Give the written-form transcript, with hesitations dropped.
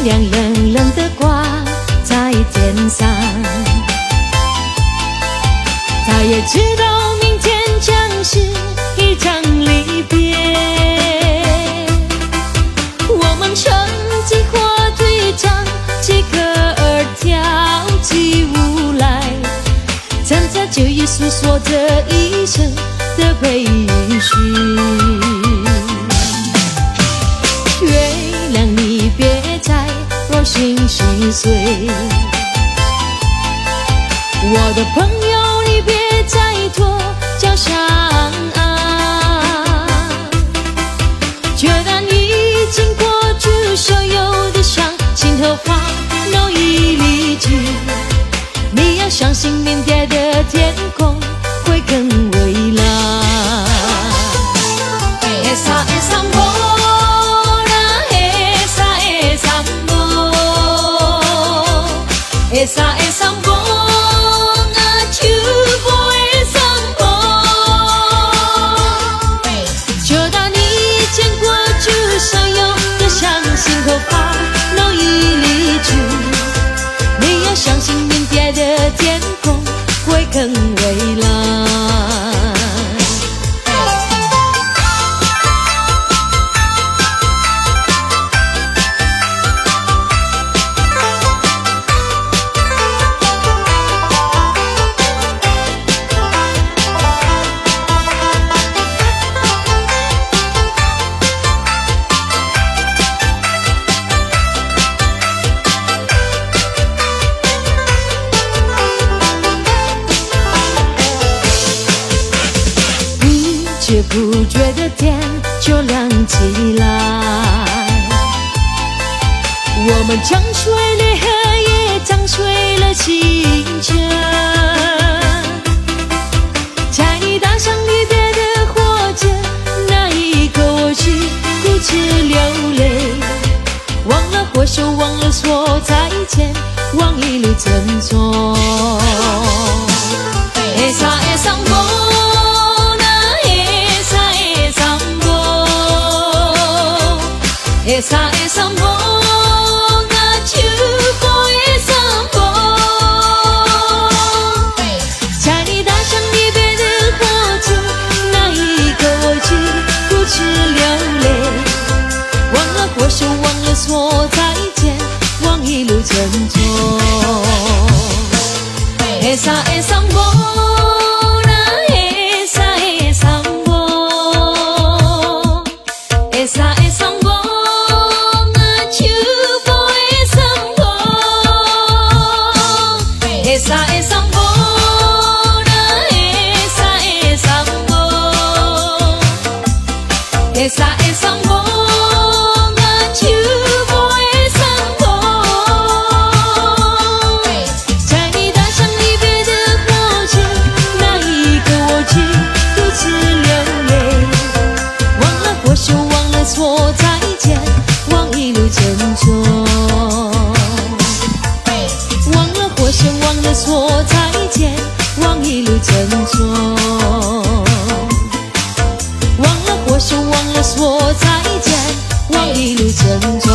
亮冷冷的挂在天上，他也知道明天将是一场离别。我们乘机火堆上几个儿跳起舞来，站在旧忆诉说着一生的悲绪。月亮你别再若心细碎，我的朋友你别再跺脚上啊，决然已经过去所有的伤，心头话都已离去。你要相信明天的天空会更蔚蓝。Esa sambo nga chubo sambo， 就当你见过去所有的伤心口花都已离去，你要相信明天的天空会更蔚蓝。不知不觉的天就亮起来，我们长睡了黑夜，长睡了青春，在你踏上离别的火车，那一刻我只顾着流泪，忘了挥手，忘了说再见，忘一路珍重。Esa sambo nga chubo sambo， 在你踏上离别的火车，那一刻我只顾着流泪，忘了挥手，忘了说再见，忘一路珍重。Esa sambo。说再见，忘一路珍重，忘了挥手，忘了说再见，忘一路珍重，忘了挥手，忘了说再见，忘一路珍重。